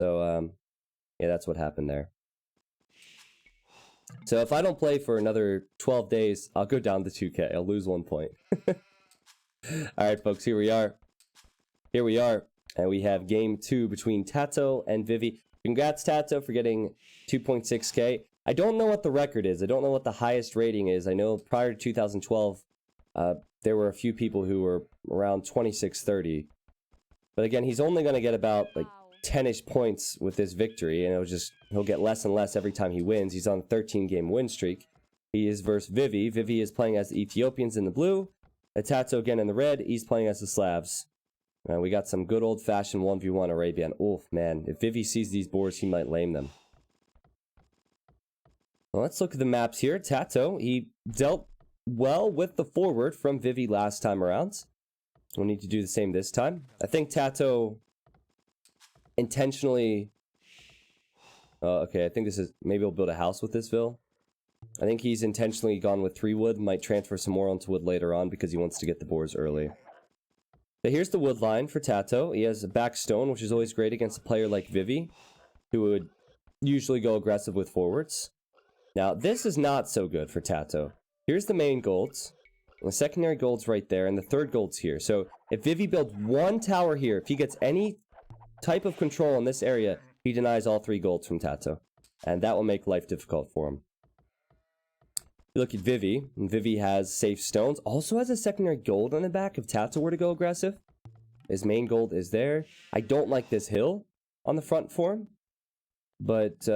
So, yeah, that's what happened there. So if I don't play for another 12 days, I'll go down to 2k. I'll lose 1 point. Alright, folks, here we are. Here we are. And we have game 2 between Tatoh and Vivi. Congrats, Tatoh, for getting 2.6k. I don't know what the record is. I don't know what the highest rating is. I know prior to 2012, there were a few people who were around 2630. But again, he's only going to get about like 10-ish points with this victory, and he'll get less and less every time he wins. He's on a 13-game win streak. He is versus Vivi. Vivi is playing as the Ethiopians in the blue. Tatoh again in the red. He's playing as the Slavs. We got some good old-fashioned 1v1 Arabian. Oof, man. If Vivi sees these boards, he might lame them. Well, let's look at the maps here. Tatoh, he dealt well with the forward from Vivi last time around. We'll need to do the same this time. I think Tatoh intentionally... okay, I think this is... Maybe he'll build a house with this Vil. I think he's intentionally gone with 3 wood. Might transfer some more onto wood later on because he wants to get the boars early. So here's the wood line for Tatoh. He has a back stone, which is always great against a player like Vivi, who would usually go aggressive with forwards. Now, this is not so good for Tatoh. Here's the main golds. The secondary gold's right there, and the third gold's here. So if Vivi builds 1 tower here, if he gets any type of control in this area, he denies all 3 golds from Tatoh. And that will make life difficult for him. You look at Vivi, and Vivi has safe stones. Also has a secondary gold on the back if Tatoh were to go aggressive. His main gold is there. I don't like this hill on the front for him. But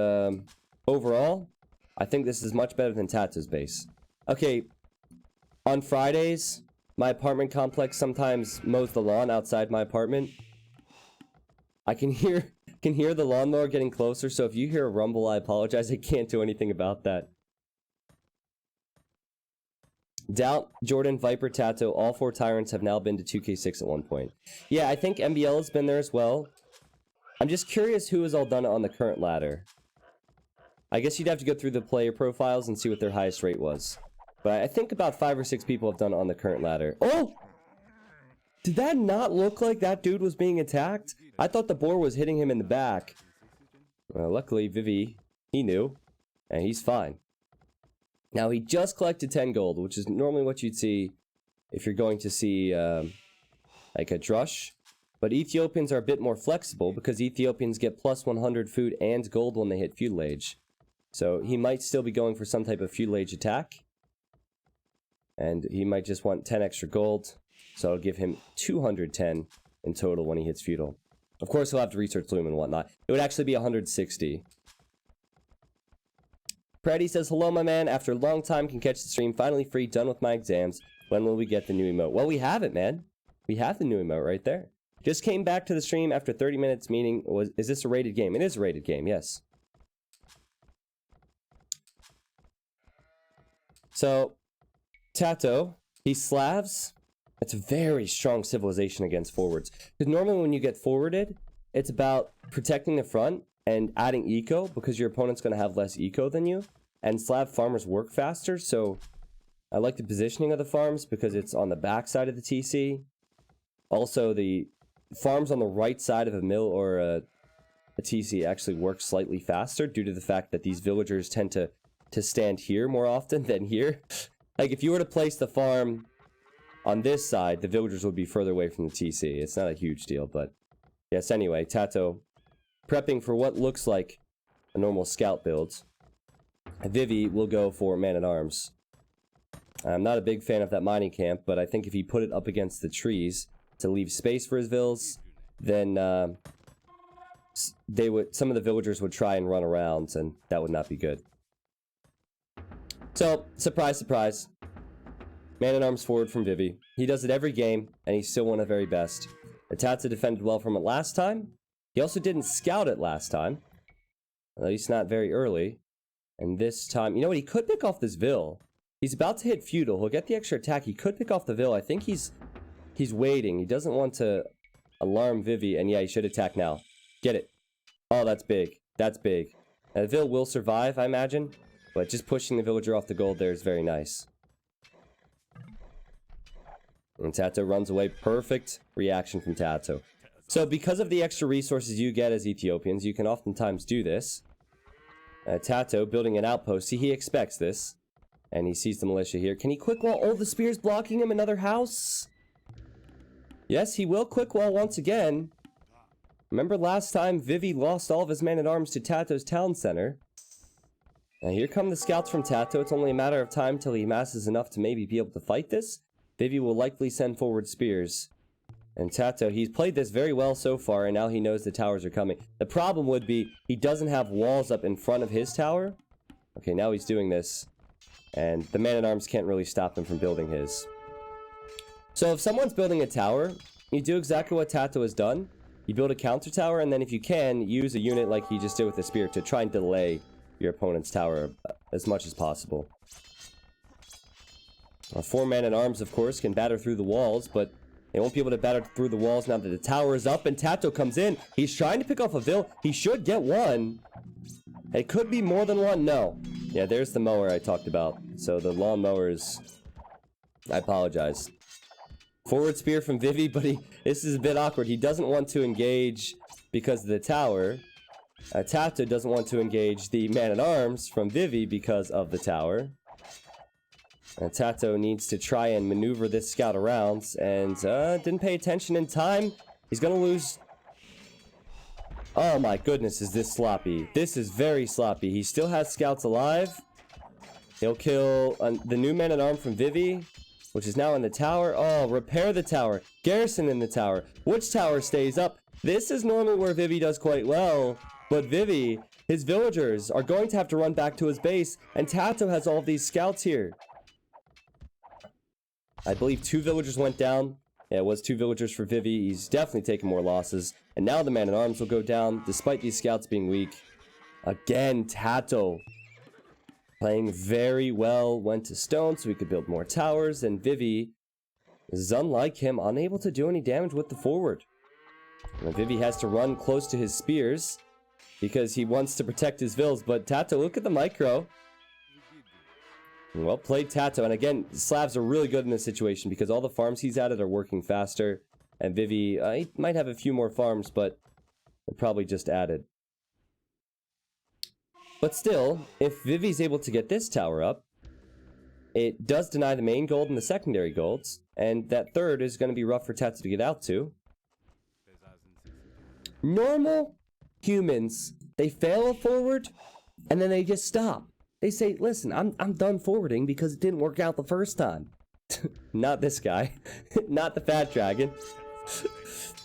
overall, I think this is much better than Tatoh's base. Okay, on Fridays, my apartment complex sometimes mows the lawn outside my apartment. I can hear the lawnmower getting closer, so if you hear a rumble, I apologize. I can't do anything about that. Doubt, Jordan, Viper, Tatoh, all 4 Tyrants have now been to 2k6 at one point. Yeah, I think MBL has been there as well. I'm just curious who has all done it on the current ladder. I guess you'd have to go through the player profiles and see what their highest rate was. But I think about 5 or 6 people have done it on the current ladder. Oh! Did that not look like that dude was being attacked? I thought the boar was hitting him in the back. Well, luckily, Vivi, he knew. And he's fine. Now, he just collected 10 gold, which is normally what you'd see if you're going to see, like a drush. But Ethiopians are a bit more flexible because Ethiopians get plus 100 food and gold when they hit feudal age. So he might still be going for some type of feudal age attack. And he might just want 10 extra gold. So it'll give him 210 in total when he hits feudal. Of course, he'll have to research Loom and whatnot. It would actually be 160. Preddy says, hello, my man. After a long time, can catch the stream. Finally free, done with my exams. When will we get the new emote? Well, we have it, man. We have the new emote right there. Just came back to the stream after 30 minutes, meaning, is this a rated game? It is a rated game, yes. So, Tatoh, he's Slavs. It's a very strong civilization against forwards. Because normally when you get forwarded, it's about protecting the front and adding eco, because your opponent's going to have less eco than you. And Slav farmers work faster, so I like the positioning of the farms because it's on the back side of the TC. Also, the farms on the right side of a mill or a TC actually work slightly faster due to the fact that these villagers tend to stand here more often than here. Like, if you were to place the farm on this side, the villagers would be further away from the TC. It's not a huge deal, but yes, anyway, Tatoh prepping for what looks like a normal scout build. Vivi will go for man-at-arms. I'm not a big fan of that mining camp, but I think if he put it up against the trees to leave space for his vills, then some of the villagers would try and run around, and that would not be good. So, surprise, surprise. Man-at-arms forward from Vivi. He does it every game, and he's still one of the very best. Tatoh defended well from it last time. He also didn't scout it last time. At least not very early. And this time, you know what? He could pick off this Vil. He's about to hit feudal. He'll get the extra attack. He could pick off the Vil. I think he's waiting. He doesn't want to alarm Vivi. And yeah, he should attack now. Get it. Oh, that's big. That's big. Now, the Vil will survive, I imagine. But just pushing the villager off the gold there is very nice. And Tatoh runs away. Perfect reaction from Tatoh. So because of the extra resources you get as Ethiopians, you can oftentimes do this. Tatoh building an outpost. See, he expects this. And he sees the militia here. Can he quick wall? Oh, the spear's blocking him. Another house. Yes, he will quick wall once again. Remember last time Vivi lost all of his man-at-arms to Tato's town center? Now here come the scouts from Tatoh. It's only a matter of time till he amasses enough to maybe be able to fight this. Vivi will likely send forward spears. And Tatoh, he's played this very well so far, and now he knows the towers are coming. The problem would be, he doesn't have walls up in front of his tower. Okay, now he's doing this. And the man-at-arms can't really stop him from building his. So if someone's building a tower, you do exactly what Tatoh has done. You build a counter tower, and then if you can, use a unit like he just did with the spear to try and delay your opponent's tower as much as possible. 4 man-at-arms, of course, can batter through the walls, but they won't be able to batter through the walls now that the tower is up, and Tatoh comes in. He's trying to pick off a vill. He should get one. It could be more than one. No. Yeah, there's the mower I talked about. So the lawn mowers... I apologize. Forward spear from Vivi, but this is a bit awkward. He doesn't want to engage because of the tower. Tatoh doesn't want to engage the man-at-arms from Vivi because of the tower. And Tatoh needs to try and maneuver this scout around, and didn't pay attention in time. He's gonna lose. Oh my goodness, is this sloppy. This is very sloppy. He still has scouts alive. He'll kill the new man-at-arm from Vivi, which is now in the tower. Oh, repair the tower. Garrison in the tower. Which tower stays up? This is normally where Vivi does quite well. But Vivi, his villagers, are going to have to run back to his base. And Tatoh has all of these scouts here. I believe 2 villagers went down. Yeah, it was 2 villagers for Vivi. He's definitely taken more losses. And now the man-at-arms will go down, despite these scouts being weak. Again, Tatoh. Playing very well, went to stone so he could build more towers, and Vivi is, unlike him, unable to do any damage with the forward. And Vivi has to run close to his spears because he wants to protect his vills, but Tatoh, look at the micro. Well played, Tatoh, and again, Slavs are really good in this situation because all the farms he's added are working faster, and Vivi, he might have a few more farms, but they're probably just added. But still, if Vivi's able to get this tower up, it does deny the main gold and the secondary golds, and that third is going to be rough for Tatoh to get out to. Normal humans, they fail a forward, and then they just stop. They say, listen, I'm done forwarding because it didn't work out the first time. Not this guy. Not the fat dragon.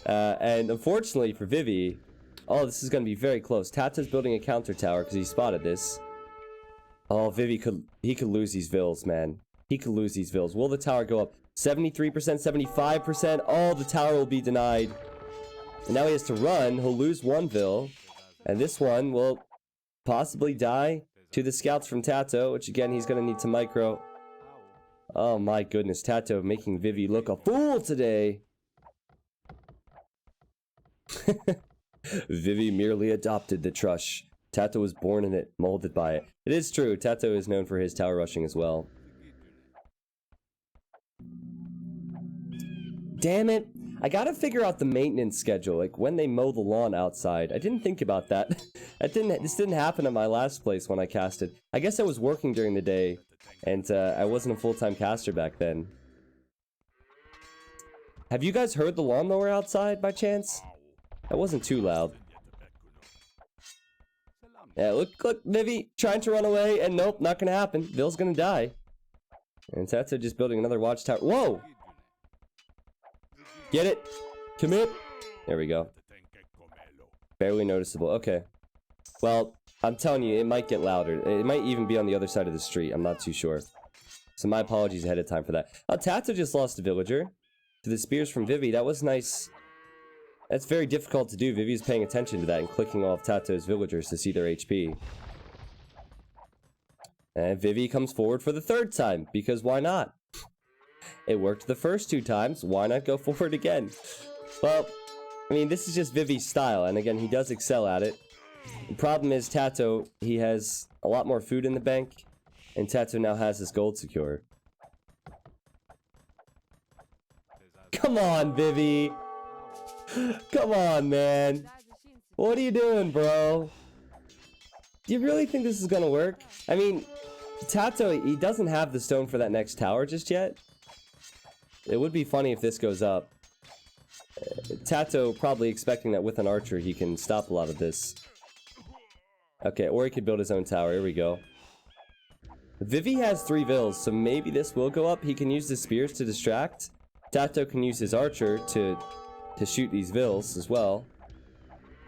And unfortunately for Vivi... Oh, this is going to be very close. Tatoh's building a counter tower because he spotted this. Oh, Vivi could lose these vills, man. He could lose these vills. Will the tower go up? 73%, 75%. Oh, the tower will be denied. And now he has to run. He'll lose 1 vill. And this one will possibly die to the scouts from Tatoh, which again, he's going to need to micro. Oh my goodness, Tatoh making Vivi look a fool today. Vivi merely adopted the trush. Tatoh was born in it, molded by it. It is true, Tatoh is known for his tower rushing as well. Damn it. I gotta figure out the maintenance schedule, like when they mow the lawn outside. I didn't think about that. This didn't happen at my last place when I casted. I guess I was working during the day, and I wasn't a full-time caster back then. Have you guys heard the lawnmower outside by chance? That wasn't too loud. Yeah, look, Vivi, trying to run away, and nope, not gonna happen. Vill's gonna die. And Tatoh just building another watchtower. Whoa! Get it! Commit! There we go. Barely noticeable. Okay. Well, I'm telling you, it might get louder. It might even be on the other side of the street. I'm not too sure. So my apologies ahead of time for that. Oh, Tatoh just lost a villager to the spears from Vivi. That was nice. That's very difficult to do. Vivi's paying attention to that and clicking off Tatoh's villagers to see their HP. And Vivi comes forward for the 3rd time, because why not? It worked the first 2 times, why not go forward again? Well, I mean, this is just Vivi's style, and again, he does excel at it. The problem is Tatoh, he has a lot more food in the bank, and Tatoh now has his gold secure. Come on, Vivi! Come on, man. What are you doing, bro? Do you really think this is gonna work? I mean, Tatoh, he doesn't have the stone for that next tower just yet. It would be funny if this goes up. Tatoh probably expecting that with an archer he can stop a lot of this. Okay, or he could build his own tower. Here we go. Vivi has 3 vills, so maybe this will go up. He can use the spears to distract. Tatoh can use his archer to shoot these vills as well.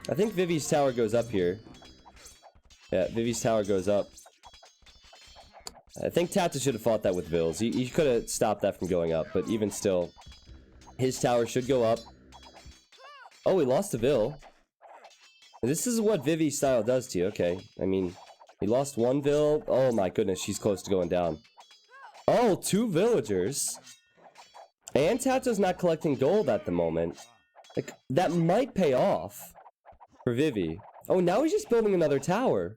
I think Vivi's tower goes up here. Yeah, Vivi's tower goes up. I think Tatoh should have fought that with vills. He could have stopped that from going up, but even still, his tower should go up. Oh, he lost a vill. This is what Vivi's style does to you. Okay, I mean, he lost 1 vill. Oh my goodness, she's close to going down. Oh, 2 villagers. And Tato's not collecting gold at the moment. Like, that might pay off for Vivi. Oh, now he's just building another tower.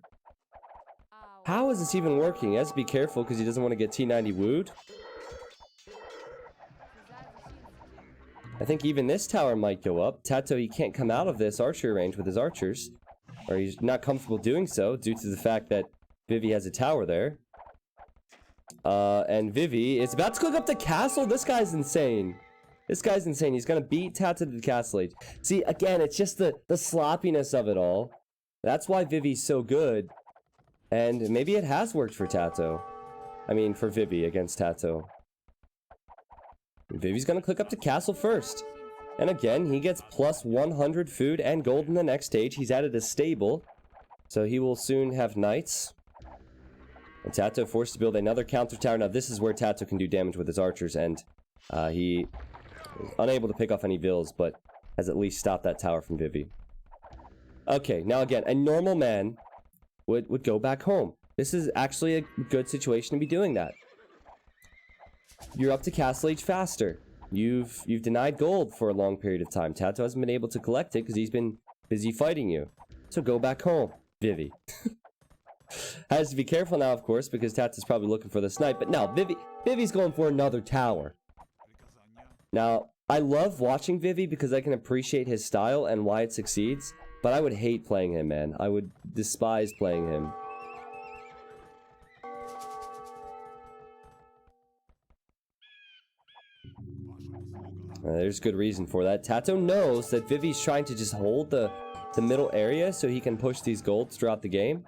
How is this even working? He has to be careful because he doesn't want to get T90 wooed. I think even this tower might go up. Tatoh, he can't come out of this archery range with his archers. Or he's not comfortable doing so due to the fact that Vivi has a tower there. And Vivi is about to click up the castle. This guy's insane. This guy's insane. He's gonna beat Tatoh to the castle age. See, again, it's just the sloppiness of it all. That's why Vivi's so good. And maybe it has worked for Tatoh. I mean, for Vivi against Tatoh. Vivi's gonna click up to castle first. And again, he gets plus 100 food and gold in the next stage. He's added a stable. So he will soon have knights. And Tatoh forced to build another counter tower. Now this is where Tatoh can do damage with his archers. And he is unable to pick off any vills, but has at least stopped that tower from Vivi. Okay, now again, a normal man would go back home. This is actually a good situation to be doing that. You're up to castle age faster. You've denied gold for a long period of time. Tatoh hasn't been able to collect it because he's been busy fighting you. So go back home, Vivi. Has to be careful now, of course, because Tatoh's probably looking for the snipe. But no, Vivi's going for another tower. Now, I love watching Vivi because I can appreciate his style and why it succeeds. But I would hate playing him, man. I would despise playing him. There's good reason for that. Tatoh knows that Vivi's trying to just hold the middle area so he can push these golds throughout the game.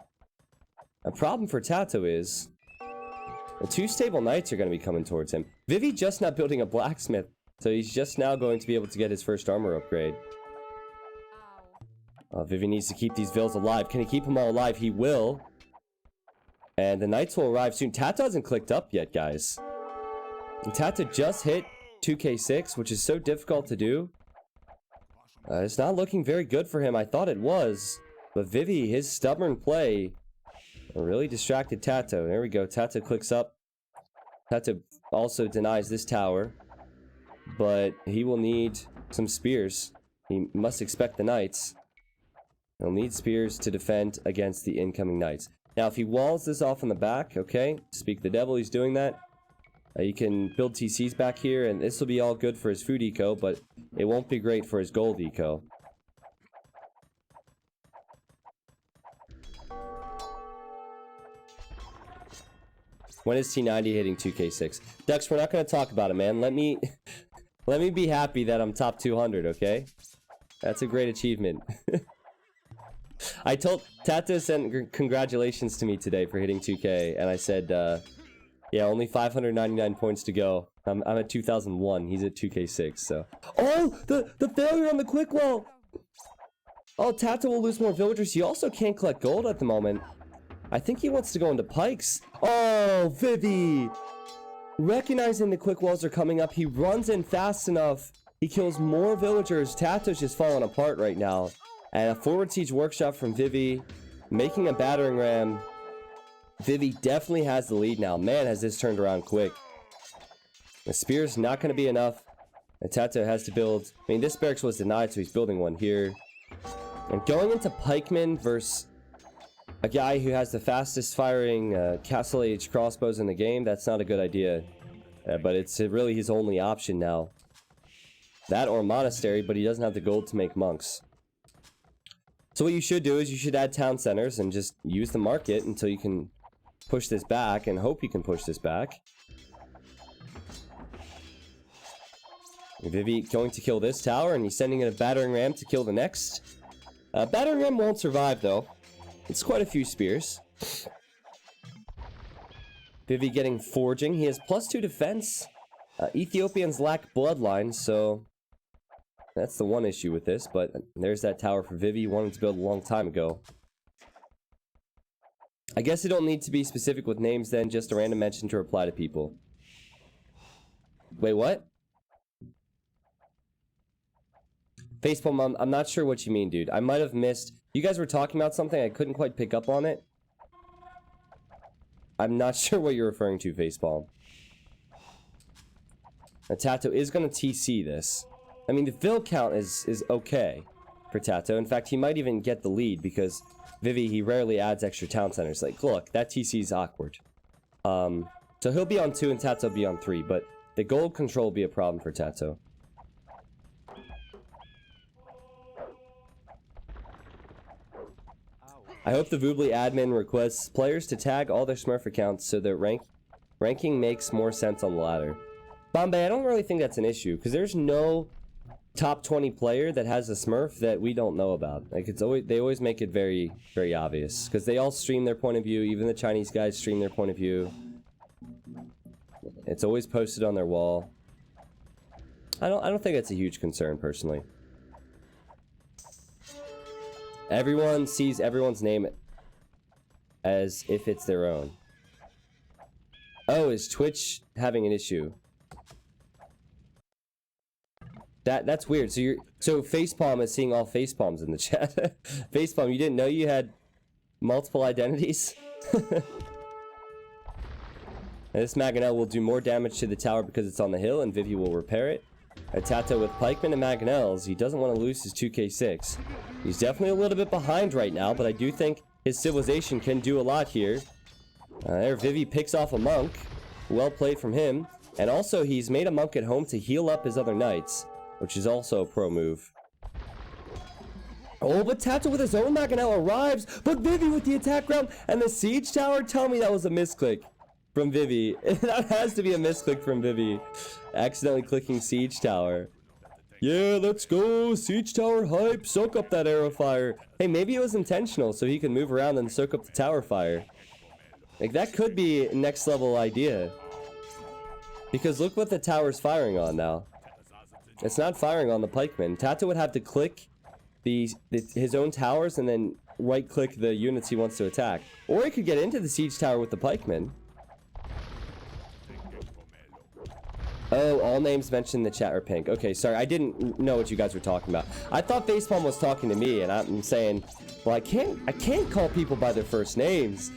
A problem for Tatoh is the 2 stable knights are going to be coming towards him. Vivi just not building a blacksmith, so he's just now going to be able to get his first armor upgrade. Vivi needs to keep these vills alive. Can he keep them all alive? He will. And the knights will arrive soon. Tatoh hasn't clicked up yet, guys. And Tatoh just hit 2k6, which is so difficult to do. It's not looking very good for him. I thought it was. But Vivi, his stubborn play really distracted Tatoh. There we go. Tatoh clicks up. Tatoh also denies this tower. But he will need some spears. He must expect the knights. He'll need spears to defend against the incoming knights. Now, if he walls this off in the back, okay, speak the devil, he's doing that. You can build TCs back here, and this will be all good for his food eco, but it won't be great for his gold eco. When is T90 hitting 2k6? Dux, we're not going to talk about it, man. Let me be happy that I'm top 200, okay? That's a great achievement. I told Tatoh sent congratulations to me today for hitting 2k, and I said, yeah, only 599 points to go. I'm at 2001. He's at 2k6, so. Oh, the failure on the quick wall. Oh, Tatoh will lose more villagers. He also can't collect gold at the moment. I think he wants to go into pikes. Oh, Vivi. Recognizing the quick walls are coming up, he runs in fast enough. He kills more villagers. Tato's just falling apart right now. And a forward siege workshop from Vivi, making a battering ram. Vivi definitely has the lead now. Man, has this turned around quick. The spear's not going to be enough. And Tatoh has to build. I mean, this barracks was denied, so he's building one here. And going into pikemen versus a guy who has the fastest firing castle age crossbows in the game, that's not a good idea. But it's really his only option now. That or a monastery, but he doesn't have the gold to make monks. So what you should do is you should add town centers and just use the market until you can push this back and hope you can push this back. Vivi going to kill this tower, and he's sending in a battering ram to kill the next. Battering ram won't survive, though. It's quite a few spears. Vivi getting forging. He has +2 defense. Ethiopians lack bloodline, so that's the one issue with this. But there's that tower for Vivi. He wanted to build a long time ago. I guess you don't need to be specific with names then, just a random mention to reply to people. Wait, what? Facepalm, I'm not sure what you mean, dude. I might have missed. You guys were talking about something, I couldn't quite pick up on it. I'm not sure what you're referring to, Facepalm. Now, Tatoh is going to TC this. I mean, the fill count is okay for Tatoh. In fact, he might even get the lead because Vivi, he rarely adds extra town centers. Like, look, that TC is awkward. So he'll be on 2 and Tatoh be on 3, but the gold control will be a problem for Tatoh. I hope the Voobly admin requests players to tag all their Smurf accounts so that ranking makes more sense on the ladder. Bombay, I don't really think that's an issue, because there's no top 20 player that has a Smurf that we don't know about. Like, it's always, they always make it very, very obvious, because they all stream their point of view. Even the Chinese guys stream their point of view. It's always posted on their wall. I don't think that's a huge concern, personally. Everyone sees everyone's name as if it's their own. Oh, is Twitch having an issue? That's weird. So Facepalm is seeing all Facepalms in the chat. Facepalm, you didn't know you had multiple identities? And this Mangonel will do more damage to the tower because it's on the hill, and Vivi will repair it. Tatoh with Pikemen and Mangonels, he doesn't want to lose his 2k6. He's definitely a little bit behind right now, but I do think his civilization can do a lot here. There, Vivi picks off a monk. Well played from him. And also, he's made a monk at home to heal up his other knights, which is also a pro move. Oh, but Tatoh with his own Mangonel arrives, but Vivi with the attack round and the siege tower? Tell me that was a misclick from Vivi. That has to be a misclick from Vivi. Accidentally clicking siege tower. Yeah, let's go. Siege tower hype. Soak up that arrow fire. Hey, maybe it was intentional so he can move around and soak up the tower fire. Like, that could be a next level idea. Because look what the tower's firing on now. It's not firing on the pikemen. Tatoh would have to click his own towers and then right click the units he wants to attack. Or he could get into the siege tower with the pikemen. Oh, all names mentioned in the chat are pink. Okay, sorry, I didn't know what you guys were talking about. I thought Facepalm was talking to me, and I'm saying, well, I can't call people by their first names.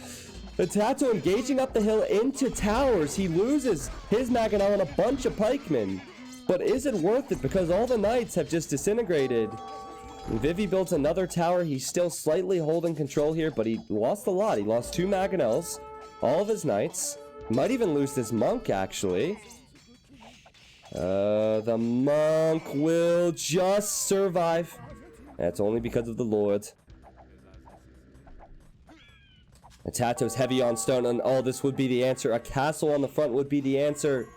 The Tatoh engaging up the hill into towers. He loses his Mangonel and a bunch of pikemen. But is it worth it? Because all the knights have just disintegrated. And Vivi builds another tower. He's still slightly holding control here, but he lost a lot. He lost 2 Mangonels, all of his knights. Might even lose this monk, actually. The monk will just survive. That's only because of the Lord. And Tatoh's heavy on stone, and all this would be the answer. A castle on the front would be the answer.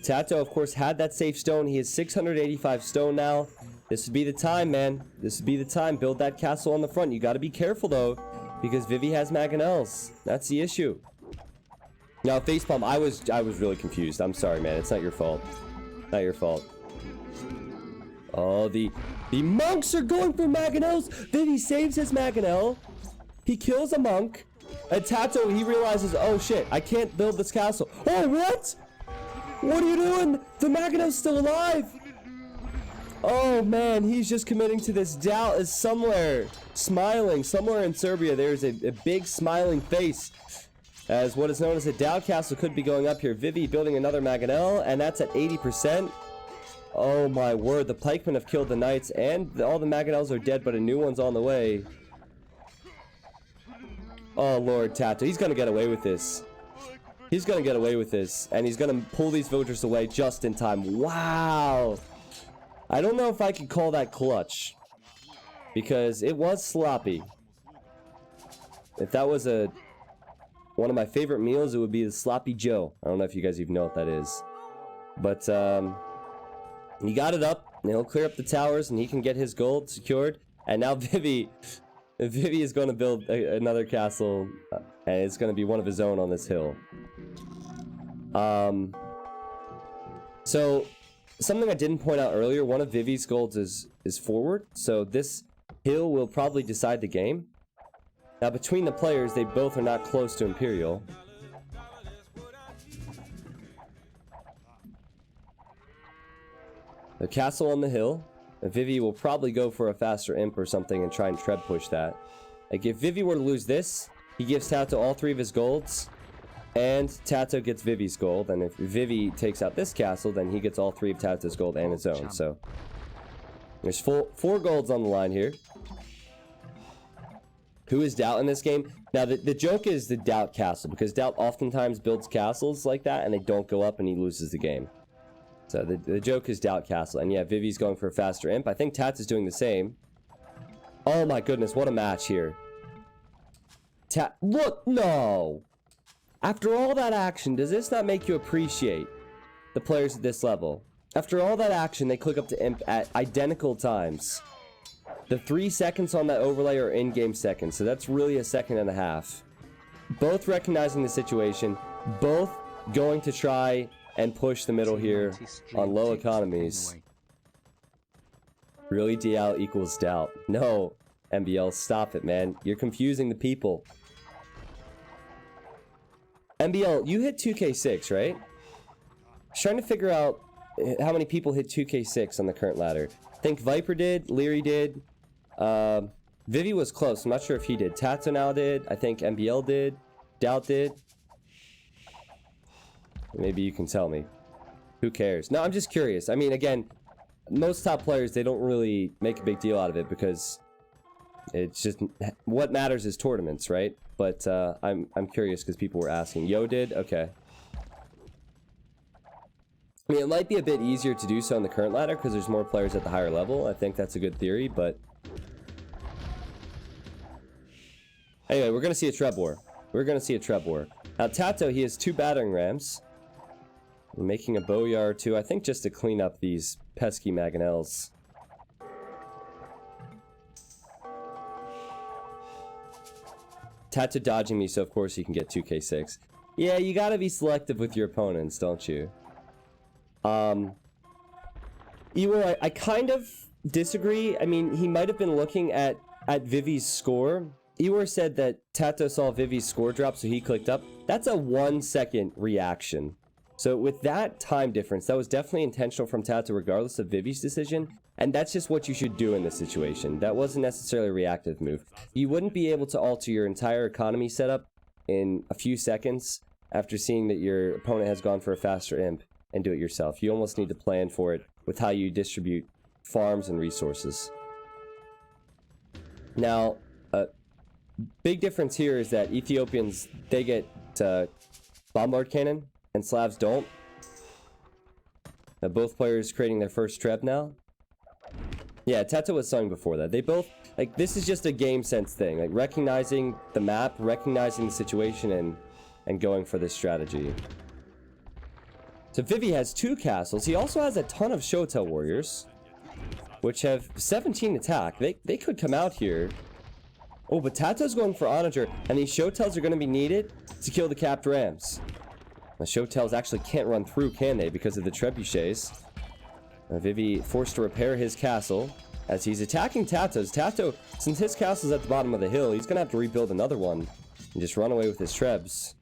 Tatoh, of course, had that safe stone. He has 685 stone now. This would be the time, man. This would be the time. Build that castle on the front. You got to be careful, though, because Vivi has Mangonels. That's the issue. Now, Facepalm, I was really confused. I'm sorry, man. It's not your fault. Not your fault. Oh, the monks are going for Mangonels. Vivi saves his Mangonel. He kills a monk. And Tatoh, he realizes, oh shit, I can't build this castle. Oh, what? What are you doing? The Mangonel's still alive. Oh man, he's just committing to this. Doubt is somewhere smiling. Somewhere in Serbia, there's a big smiling face. As what is known as a Dow Castle could be going up here. Vivi building another Mangonel, and that's at 80%. Oh my word, the pikemen have killed the knights, and all the Mangonels are dead, but a new one's on the way. Oh Lord, Tatoh, he's gonna get away with this. He's gonna get away with this, and he's gonna pull these villagers away just in time. Wow! I don't know if I could call that clutch, because it was sloppy. If that was one of my favorite meals, it would be the Sloppy Joe. I don't know if you guys even know what that is. But, he got it up, and he'll clear up the towers, and he can get his gold secured. And now Vivi is going to build another castle, and it's going to be one of his own on this hill. So, something I didn't point out earlier, one of Vivi's golds is forward, so this hill will probably decide the game. Now, between the players, they both are not close to Imperial. The castle on the hill. Vivi will probably go for a faster imp or something and try and tread push that. Like, if Vivi were to lose this, he gives Tatoh all 3 of his golds, and Tatoh gets Vivi's gold. And if Vivi takes out this castle, then he gets all 3 of Tatoh's gold and his own. So, there's 4 golds on the line here. Who is Doubt in this game? Now, the joke is the Doubt castle, because Doubt oftentimes builds castles like that, and they don't go up, and he loses the game. So, the joke is Doubt castle. And yeah, Vivi's going for a faster imp. I think Tats is doing the same. Oh my goodness, what a match here. Look, no! After all that action, does this not make you appreciate the players at this level? After all that action, they click up to imp at identical times. The 3 seconds on that overlay are in-game seconds, so that's really a second and a half. Both recognizing the situation, both going to try and push the middle here on low economies. Really, DL equals Doubt? No, MBL, stop it, man. You're confusing the people. MBL, you hit 2K6, right? I was trying to figure out how many people hit 2K6 on the current ladder. I think Viper did, Leary did. Vivi was close. I'm not sure if he did. Tatoh now did. I think MBL did. Doubt did. Maybe you can tell me. Who cares? No, I'm just curious. I mean, again, most top players, they don't really make a big deal out of it because it's just what matters is tournaments, right? But I'm curious because people were asking. Yo did? Okay. I mean, it might be a bit easier to do so on the current ladder because there's more players at the higher level. I think that's a good theory, but anyway, we're going to see a Treb War. We're going to see a Treb War. Now, Tatoh, he has 2 battering rams. We're making a Boyar too, I think just to clean up these pesky Mangonels. Tatoh dodging me, so of course he can get 2K6. Yeah, you gotta be selective with your opponents, don't you? Ewell, I kind of disagree. I mean, he might have been looking at Vivi's score. Ewell said that Tatoh saw Vivi's score drop, so he clicked up. That's a 1-second reaction. So with that time difference, that was definitely intentional from Tatoh regardless of Vivi's decision. And that's just what you should do in this situation. That wasn't necessarily a reactive move. You wouldn't be able to alter your entire economy setup in a few seconds after seeing that your opponent has gone for a faster imp and do it yourself. You almost need to plan for it with how you distribute farms and resources. Now, big difference here is that Ethiopians, they get bombard cannon and Slavs don't. Now both players creating their first treb now. Yeah, Tatoh was sung before that. They both, like, this is just a game sense thing. Like, recognizing the map, recognizing the situation, and going for this strategy. So Vivi has 2 castles. He also has a ton of Shotel warriors, which have 17 attack. They could come out here. Oh, but Tato's going for Onager, and these Shotels are going to be needed to kill the capped rams. The Shotels actually can't run through, can they, because of the trebuchets. Vivi forced to repair his castle as he's attacking Tatoh's. Tatoh, since his castle's at the bottom of the hill, he's going to have to rebuild another one and just run away with his trebs.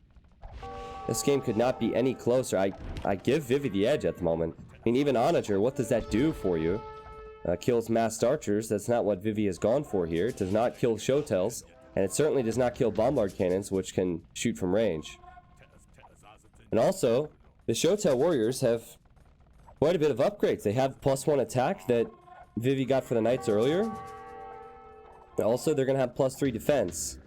This game could not be any closer. I give Vivi the edge at the moment. I mean, even Onager, what does that do for you? Kills massed archers. That's not what Vivi has gone for here. It does not kill Shotels, and it certainly does not kill bombard cannons, which can shoot from range. And also, the Shotel warriors have quite a bit of upgrades. They have +1 attack that Vivi got for the knights earlier. Also, they're going to have +3 defense.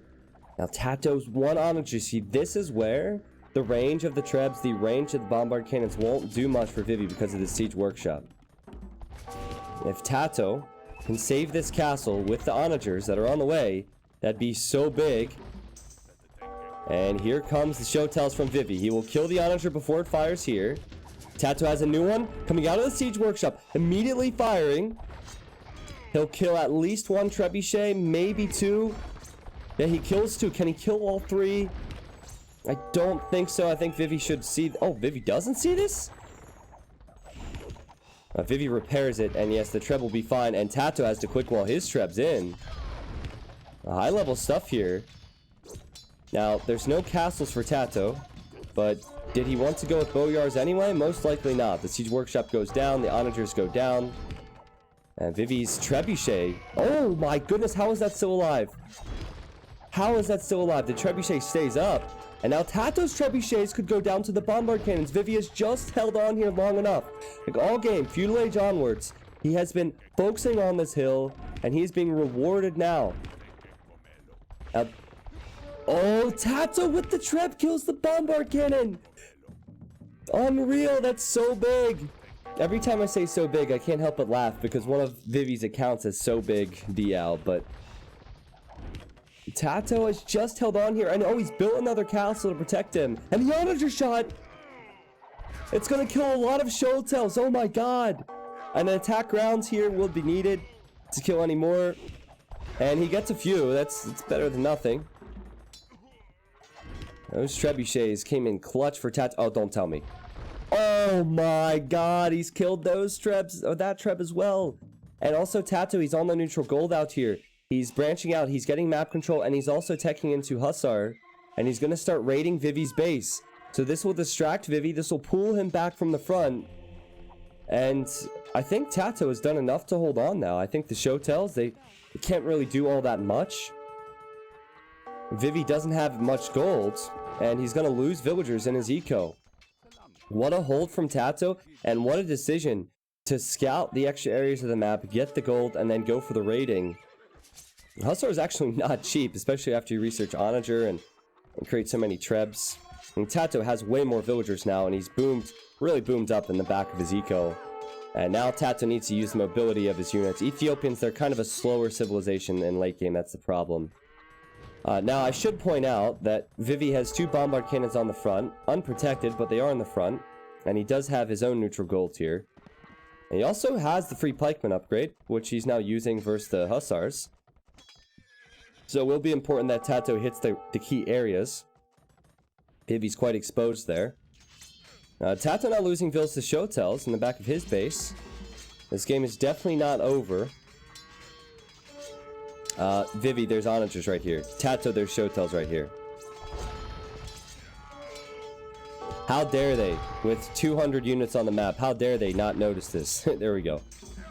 Now, Tato's 1 Onager. See, this is where the range of the Trebs, the range of the bombard cannons won't do much for Vivi because of the siege workshop. If Tatoh can save this castle with the onagers that are on the way, that'd be so big. And here comes the show tells from Vivi. He will kill the onager before it fires here. Tatoh has a new one coming out of the siege workshop, immediately firing. He'll kill at least one trebuchet, maybe two. Yeah, he kills two. Can he kill all three? I don't think so. I think Vivi should see... Oh, Vivi doesn't see this? Vivi repairs it, and yes, the Treb will be fine. And Tatoh has to quick wall his Trebs in. High level stuff here. Now, there's no castles for Tatoh, but did he want to go with Boyars anyway? Most likely not. The siege workshop goes down, the onagers go down. And Vivi's trebuchet. Oh my goodness, how is that still alive? How is that still alive? The trebuchet stays up. And now Tatoh's trebuchets could go down to the bombard cannons. Vivi has just held on here long enough. Like all game, feudal age onwards, he has been focusing on this hill, and he's being rewarded now. Oh, Tatoh with the treb kills the bombard cannon. Unreal, that's so big. Every time I say so big, I can't help but laugh because one of Vivi's accounts is so big DL, but Tatoh has just held on here. And oh, he's built another castle to protect him. And the onager shot! It's gonna kill a lot of Showtells. Oh my god! And an attack rounds here will be needed to kill any more. And he gets a few. It's better than nothing. Those trebuchets came in clutch for Tatoh. Oh, don't tell me. Oh my god, he's killed those trebs, or that treb as well. And also Tatoh, he's on the neutral gold out here. He's branching out, he's getting map control, and he's also teching into Hussar. And he's gonna start raiding Vivi's base. So this will distract Vivi, this will pull him back from the front. And I think Tatoh has done enough to hold on now. I think the show tells they can't really do all that much. Vivi doesn't have much gold, and he's gonna lose villagers in his eco. What a hold from Tatoh, and what a decision to scout the extra areas of the map, get the gold, and then go for the raiding. Hussar is actually not cheap, especially after you research Onager and create so many trebs. And Tatoh has way more villagers now, and he's really boomed up in the back of his eco. And now Tatoh needs to use the mobility of his units. Ethiopians, they're kind of a slower civilization in late game, that's the problem. Now, I should point out that Vivi has two bombard cannons on the front, unprotected, but they are in the front. And he does have his own neutral gold here. And he also has the free pikeman upgrade, which he's now using versus the Hussars. So it will be important that Tatoh hits the key areas. Vivi's quite exposed there. Tatoh now losing villas to Showtells in the back of his base. This game is definitely not over. Vivi, there's onagers right here. Tatoh, there's Showtells right here. How dare they, with 200 units on the map, how dare they not notice this? There we go.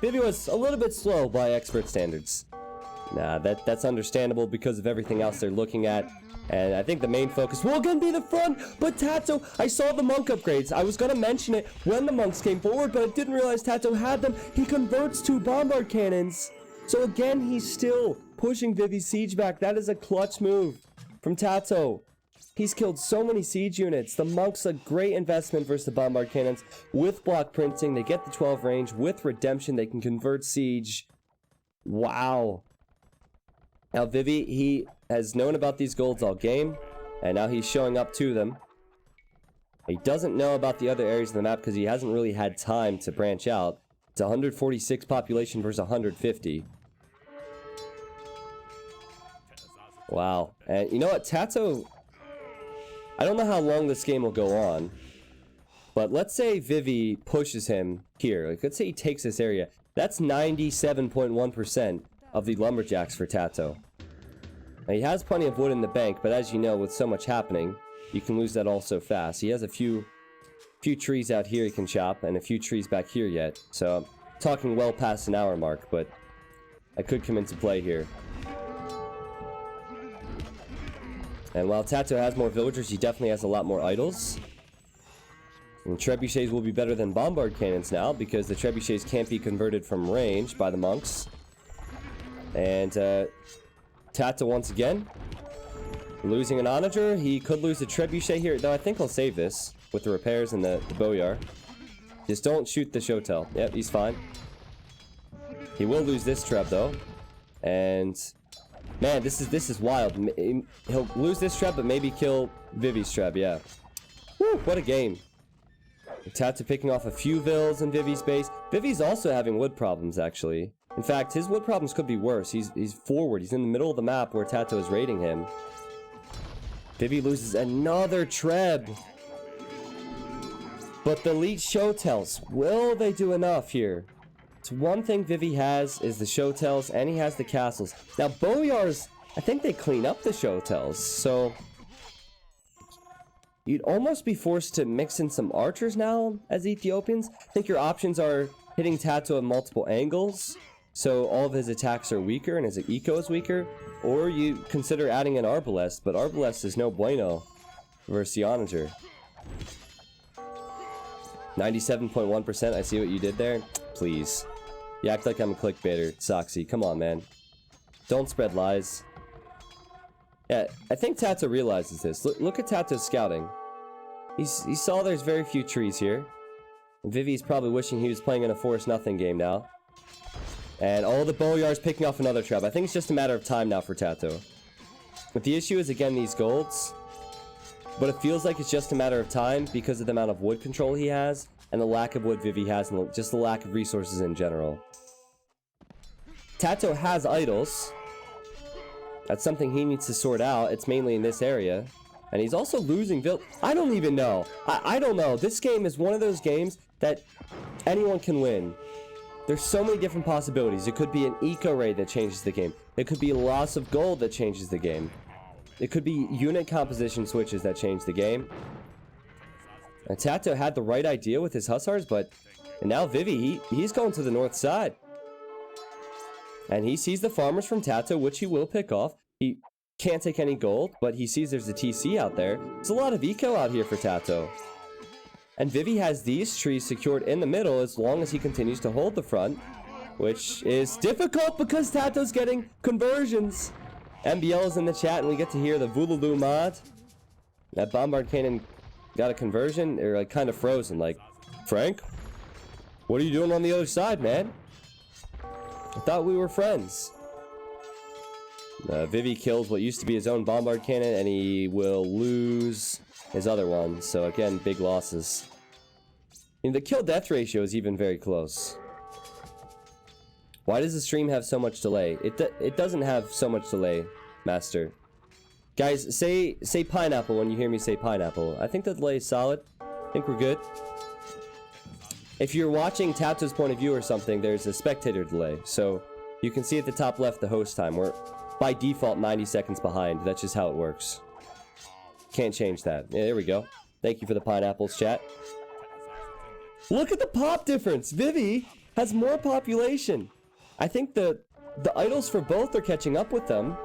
Vivi was a little bit slow by expert standards. Nah, that's understandable because of everything else they're looking at. And I think the main focus will again be the front. But Tatoh, I saw the monk upgrades. I was going to mention it when the monks came forward, but I didn't realize Tatoh had them. He converts two bombard cannons. So again, he's still pushing Vivi's siege back. That is a clutch move from Tatoh. He's killed so many siege units. The monks, a great investment versus the bombard cannons. With block printing, they get the 12 range. With redemption, they can convert siege. Wow. Now Vivi, he has known about these golds all game, and now he's showing up to them. He doesn't know about the other areas of the map because he hasn't really had time to branch out. It's 146 population versus 150. Wow. And you know what, Tatoh, I don't know how long this game will go on, but let's say Vivi pushes him here. Like, let's say he takes this area. That's 97.1% of the lumberjacks for Tatoh. Now, he has plenty of wood in the bank, but as you know, with so much happening, you can lose that all so fast. He has a few trees out here he can chop, and a few trees back here yet. So I'm talking well past an hour mark, but I could come into play here. And while Tatoh has more villagers, he definitely has a lot more idols. And trebuchets will be better than bombard cannons now, because the trebuchets can't be converted from range by the monks. And Tatoh once again Losing an onager. He could lose a trebuchet here. Though I think he'll save this with the repairs and the bowyar. Just don't shoot the shotel. Yep, he's fine. He will lose this treb though. And man, this is wild. He'll lose this treb, but maybe kill Vivi's treb. Yeah. Woo, what a game. Tatoh picking off a few vills in Vivi's base. Vivi's also having wood problems, actually. In fact, his wood problems could be worse. He's forward. He's in the middle of the map where Tatoh is raiding him. Vivi loses another treb. But the elite showtels, will they do enough here? It's one thing Vivi has is the showtels, and he has the castles. Now, bowyars, I think they clean up the showtels, so you'd almost be forced to mix in some archers now as Ethiopians. I think your options are hitting Tatoh at multiple angles, so all of his attacks are weaker and his eco is weaker. Or you consider adding an arbalest, but arbalest is no bueno versus the onager. 97.1%, I see what you did there. Please. You act like I'm a clickbaiter, Soxy. Come on, man. Don't spread lies. Yeah, I think Tatoh realizes this. Look at Tato's scouting. He saw there's very few trees here. Vivi's probably wishing he was playing in a forest nothing game now. And all the bowyar's picking off another trap. I think it's just a matter of time now for Tatoh. But the issue is, again, these golds. But it feels like it's just a matter of time because of the amount of wood control he has and the lack of wood Vivi has and just the lack of resources in general. Tatoh has idols. That's something he needs to sort out. It's mainly in this area. And he's also losing vill. I don't even know. I don't know. This game is one of those games that anyone can win. There's so many different possibilities. It could be an eco raid that changes the game. It could be a loss of gold that changes the game. It could be unit composition switches that change the game. And Tatoh had the right idea with his hussars, but and now Vivi, he's going to the north side. And he sees the farmers from Tatoh, which he will pick off. He can't take any gold, but he sees there's a TC out there. There's a lot of eco out here for Tatoh. And Vivi has these trees secured in the middle as long as he continues to hold the front, which is difficult because Tato's getting conversions. MBL is in the chat and we get to hear the Voodoo mod. That bombard cannon got a conversion, or like kind of frozen, like, Frank, what are you doing on the other side, man? I thought we were friends. Vivi kills what used to be his own bombard cannon, and he will lose his other one. So again, big losses. And the kill-death ratio is even very close. Why does the stream have so much delay? It doesn't have so much delay, Master. Guys, say pineapple when you hear me say pineapple. I think the delay is solid. I think we're good. If you're watching Tato's point of view or something, there's a spectator delay. So you can see at the top left the host time. We're by default 90 seconds behind. That's just how it works. Can't change that. Yeah, there we go. Thank you for the pineapples, chat. Look at the pop difference. Vivi has more population. I think the idols for both are catching up with them.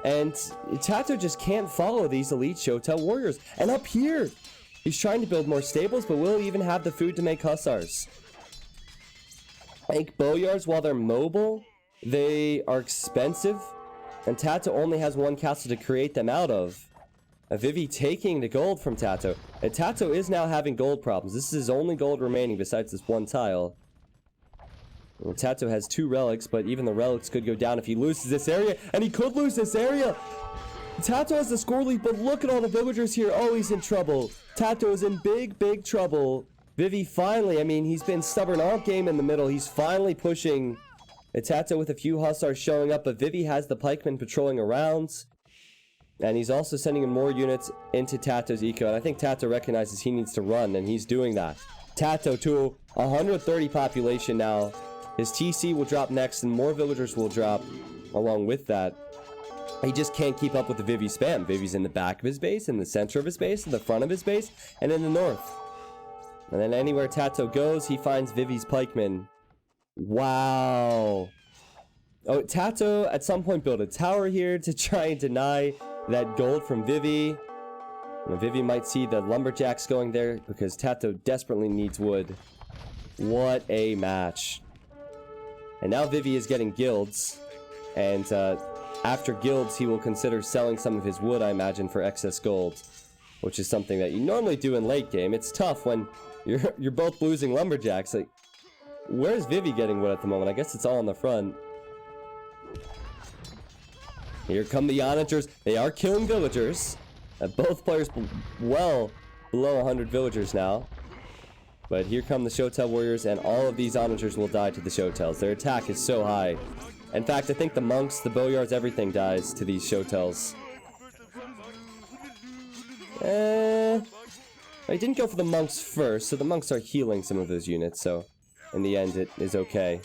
And Tatoh just can't follow these elite Shotel warriors. And up here, he's trying to build more stables, but will he even have the food to make hussars? I think bowyards, while they're mobile, they are expensive. And Tatoh only has one castle to create them out of. Vivi taking the gold from Tatoh. And Tatoh is now having gold problems. This is his only gold remaining besides this one tile. Well, Tatoh has 2 relics, but even the relics could go down if he loses this area. And he could lose this area! Tatoh has the score lead, but look at all the villagers here. Oh, he's in trouble. Tatoh is in big, big trouble. Vivi finally, I mean, he's been stubborn all game in the middle. He's finally pushing Tatoh with a few hussars showing up, but Vivi has the pikemen patrolling around. And he's also sending in more units into Tato's eco. And I think Tatoh recognizes he needs to run, and he's doing that. Tatoh to 130 population now. His TC will drop next, and more villagers will drop along with that. He just can't keep up with the Vivi spam. Vivi's in the back of his base, in the center of his base, in the front of his base, and in the north. And then anywhere Tatoh goes, he finds Vivi's pikemen. Wow. Oh, Tatoh at some point built a tower here to try and deny that gold from Vivi. And Vivi might see the lumberjacks going there because Tatoh desperately needs wood. What a match. And now Vivi is getting guilds. And after guilds, he will consider selling some of his wood, I imagine, for excess gold, which is something that you normally do in late game. It's tough when you're both losing lumberjacks. Like, where's Vivi getting wood at the moment? I guess it's all on the front. Here come the onagers. They are killing villagers. Both players well below 100 villagers now. But here come the Shotel warriors, and all of these onagers will die to the Shotels. Their attack is so high. In fact, I think the monks, the bowyards, everything dies to these Shotels. I didn't go for the monks first, so the monks are healing some of those units, so in the end it is okay.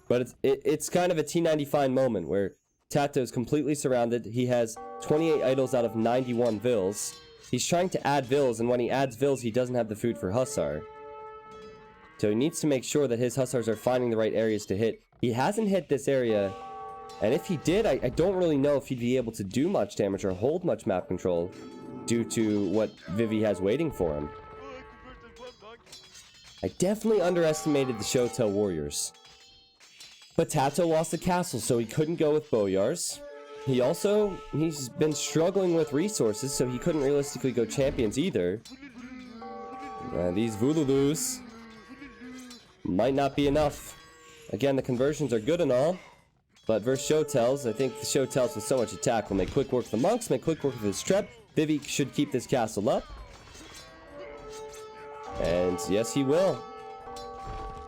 But it's kind of a T95 moment where Tatoh is completely surrounded. He has 28 idols out of 91 vills. He's trying to add vills, and when he adds vills, he doesn't have the food for Hussar. So he needs to make sure that his Hussars are finding the right areas to hit. He hasn't hit this area, and if he did, I don't really know if he'd be able to do much damage or hold much map control due to what Vivi has waiting for him. I definitely underestimated the Shotel warriors. But Tatoh lost the castle, so he couldn't go with bowyars. He's been struggling with resources, so he couldn't realistically go champions either. These Vululus might not be enough. Again, the conversions are good and all, but versus Shotels, I think the Shotels with so much attack will make quick work of the monks, make quick work of his trap. Vivi should keep this castle up. And yes, he will.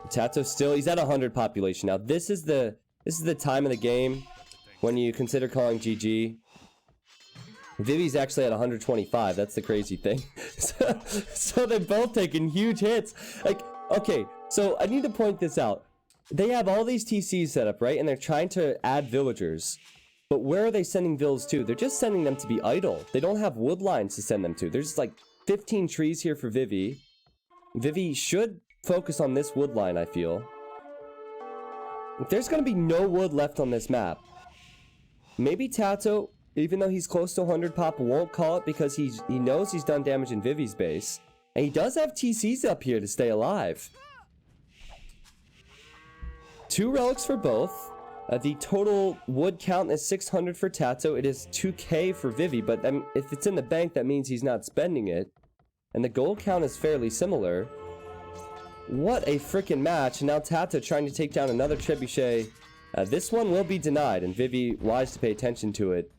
Tatoh still, he's at 100 population. Now, this is the time of the game when you consider calling GG. Vivi's actually at 125. That's the crazy thing. So they're both taking huge hits. Like, okay, so I need to point this out. They have all these TCs set up, right? And they're trying to add villagers. But where are they sending vills to? They're just sending them to be idle. They don't have wood lines to send them to. There's like 15 trees here for Vivi. Vivi should focus on this wood line, I feel. There's going to be no wood left on this map. Maybe Tatoh, even though he's close to 100 pop, won't call it because he knows he's done damage in Vivi's base. And he does have TCs up here to stay alive. 2 relics for both. The total wood count is 600 for Tatoh. It is 2k for Vivi, but if it's in the bank, that means he's not spending it. And the gold count is fairly similar. What a freaking match. And now Tatoh trying to take down another trebuchet. This one will be denied, and Vivi wise to pay attention to it.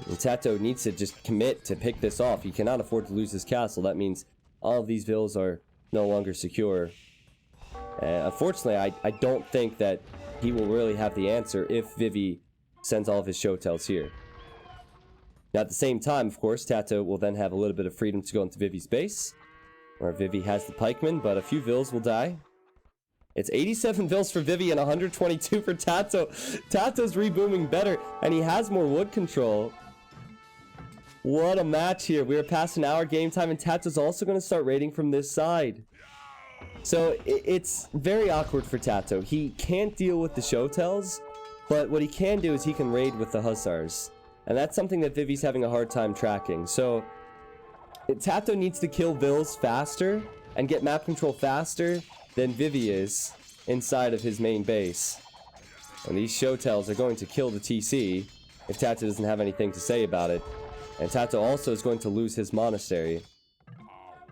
And Tatoh needs to just commit to pick this off. He cannot afford to lose his castle. That means all of these vills are no longer secure. Unfortunately, I don't think that he will really have the answer if Vivi sends all of his Shotels here. Now, at the same time, of course, Tatoh will then have a little bit of freedom to go into Vivi's base, where Vivi has the pikemen, but a few vills will die. It's 87 vills for Vivi and 122 for Tatoh. Tatoh's rebooming better, and he has more wood control. What a match here. We are past an hour game time, and Tatoh's also going to start raiding from this side. So it's very awkward for Tatoh. He can't deal with the Shotels, but what he can do is he can raid with the Hussars. And that's something that Vivi's having a hard time tracking. So Tatoh needs to kill vills faster and get map control faster than Vivi is inside of his main base. And these Shotels are going to kill the TC if Tatoh doesn't have anything to say about it. And Tatoh also is going to lose his monastery.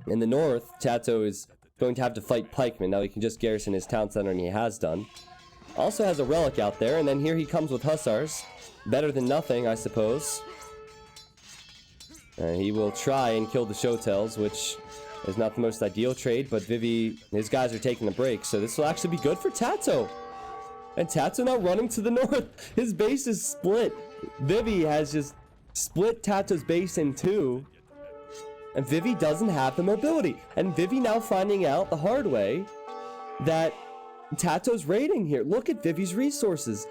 In the north, Tatoh is going to have to fight pikemen. Now he can just garrison his town center, and he has done. Also has a relic out there, and then here he comes with Hussars. Better than nothing, I suppose. He will try and kill the Shotels, which is not the most ideal trade, but Vivi, his guys are taking a break, so this will actually be good for Tatoh. And Tatoh now running to the north. His base is split. Vivi has just split Tatoh's base in two. And Vivi doesn't have the mobility. And Vivi now finding out the hard way that Tatoh's raiding here. Look at Vivi's resources.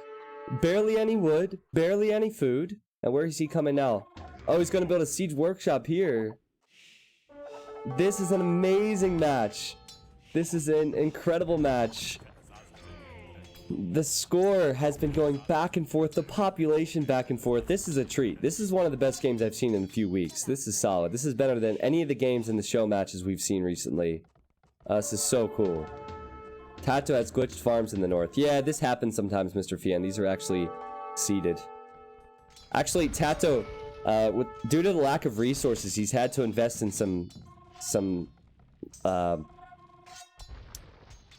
Barely any wood, barely any food. And where is he coming now? Oh, he's going to build a siege workshop here. This is an amazing match. This is an incredible match. The score has been going back and forth, the population back and forth. This is a treat. This is one of the best games I've seen in a few weeks. This is solid. This is better than any of the games in the show matches we've seen recently. This is so cool. Tatoh has glitched farms in the north. Yeah, this happens sometimes, Mr. Fian. These are actually seeded. Actually, Tatoh, due to the lack of resources, he's had to invest in some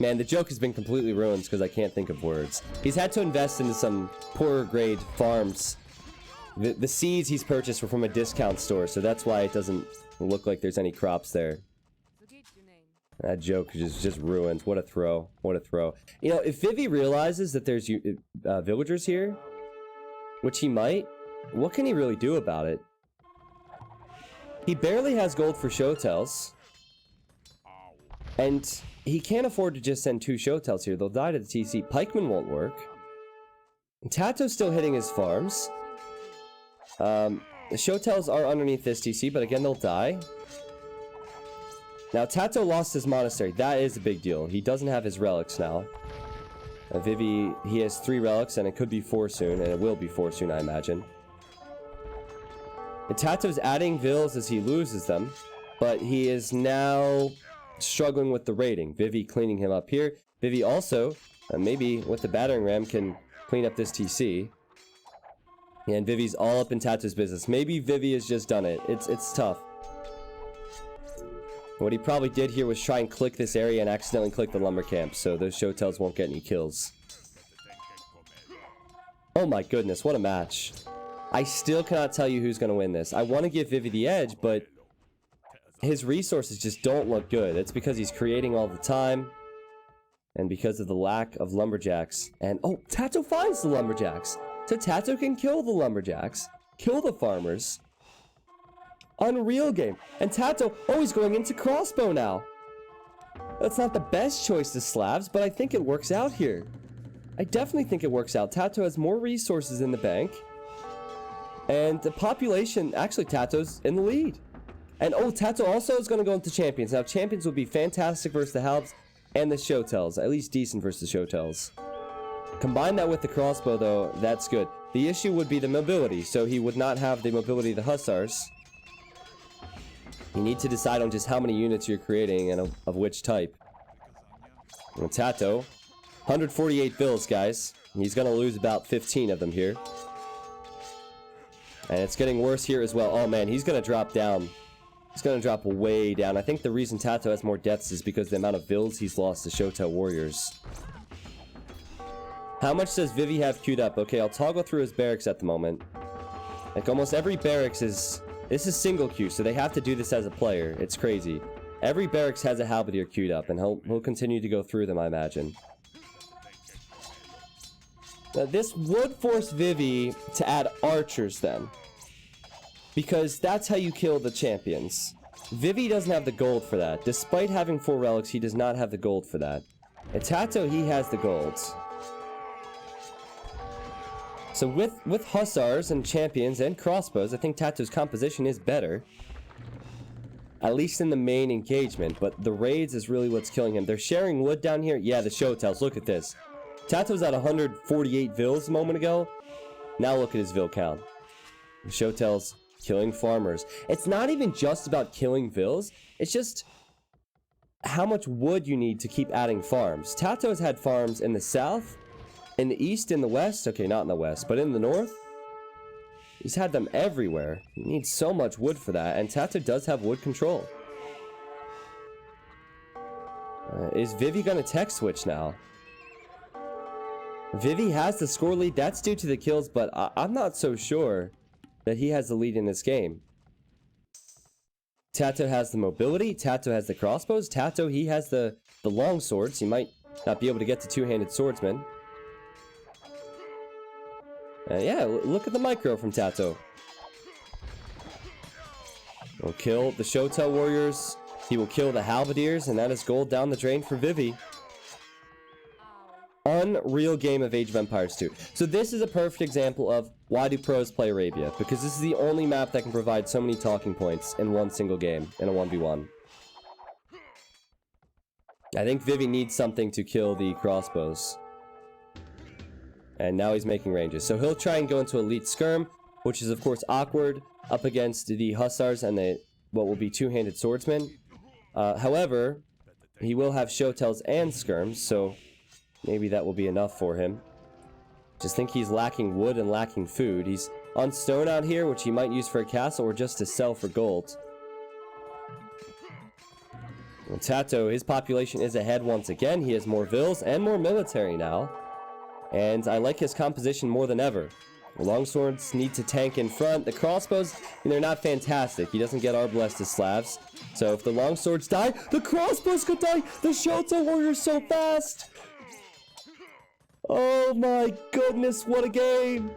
man, the joke has been completely ruined because I can't think of words. He's had to invest into some poorer grade farms. The seeds he's purchased were from a discount store, so that's why it doesn't look like there's any crops there. That joke is just ruined. What a throw. What a throw. You know, if Vivi realizes that there's villagers here, which he might, what can he really do about it? He barely has gold for showtells. And he can't afford to just send 2 showtells here. They'll die to the TC. Pikeman won't work. Tato's still hitting his farms. The showtells are underneath this TC, but again, they'll die. Now, Tatoh lost his monastery. That is a big deal. He doesn't have his relics now. Vivi, he has 3 relics, and it could be 4 soon, and it will be 4 soon, I imagine. And Tato's adding vills as he loses them, but he is now struggling with the raiding. Vivi cleaning him up here. Vivi also, maybe with the battering ram, can clean up this TC. And Vivi's all up in Tato's business. Maybe Vivi has just done it. It's tough. What he probably did here was try and click this area and accidentally click the lumber camp, so those showtells won't get any kills. Oh my goodness, what a match. I still cannot tell you who's going to win this. I want to give Vivi the edge, but his resources just don't look good. It's because he's creating all the time, and because of the lack of lumberjacks. And, oh, Tatoh finds the lumberjacks! So Tatoh can kill the lumberjacks, kill the farmers. Unreal game. And Tatoh, oh, he's going into crossbow now. That's not the best choice to slabs, but I think it works out here. I definitely think it works out. Tatoh has more resources in the bank. And the population, actually Tatoh's in the lead. And oh, Tatoh also is going to go into champions. Now, champions would be fantastic versus the halbs and the showtells. At least decent versus the showtells. Combine that with the crossbow, though, that's good. The issue would be the mobility, so he would not have the mobility of the hussars. You need to decide on just how many units you're creating and of which type. And Tatoh, 148 bills, guys. He's going to lose about 15 of them here. And it's getting worse here as well. Oh, man, he's going to drop down. He's going to drop way down. I think the reason Tatoh has more deaths is because of the amount of vills he's lost to Showtell warriors. How much does Vivi have queued up? Okay, I'll toggle through his barracks at the moment. Like, almost every barracks is... This is single queue, so they have to do this as a player. It's crazy. Every barracks has a halberdier queued up, and he'll continue to go through them, I imagine. Now, this would force Vivi to add archers, then. Because that's how you kill the champions. Vivi doesn't have the gold for that. Despite having 4 relics, he does not have the gold for that. And Tatoh, he has the golds. So with hussars and champions and crossbows, I think Tatoh's composition is better. At least in the main engagement, but the raids is really what's killing him. They're sharing wood down here. Yeah, the showtells. Look at this. Tatoh's at 148 vills a moment ago. Now look at his vill count. The showtells killing farmers. It's not even just about killing vills. It's just how much wood you need to keep adding farms. Tatoh has had farms in the south, in the east, in the west. Okay, not in the west, but in the north. He's had them everywhere. He needs so much wood for that, and Tatoh does have wood control. Is Vivi gonna tech switch now? Vivi has the score lead. That's due to the kills, but I'm not so sure that he has the lead in this game. Tatoh has the mobility. Tatoh has the crossbows. Tatoh, he has the long swords. He might not be able to get to two-handed swordsman. Yeah, look at the micro from Tatoh. He'll kill the Showtell warriors. He will kill the halberdiers, and that is gold down the drain for Vivi. Unreal game of Age of Empires 2. So this is a perfect example of why do pros play Arabia, because this is the only map that can provide so many talking points in one single game, in a 1v1. I think Vivi needs something to kill the crossbows. And now he's making ranges. So he'll try and go into Elite Skirm, which is of course awkward, up against the Hussars and the what will be two-handed swordsmen. However, he will have Showtells and Skirms, so maybe that will be enough for him. Just think he's lacking wood and lacking food. He's on stone out here, which he might use for a castle or just to sell for gold. And Tatoh, his population is ahead once again. He has more vills and more military now. And I like his composition more than ever. The longswords need to tank in front. The crossbows, they're not fantastic. He doesn't get arbalest as Slavs. So if the longswords die, the crossbows could die! The Shoto warrior's so fast! Oh my goodness, what a game!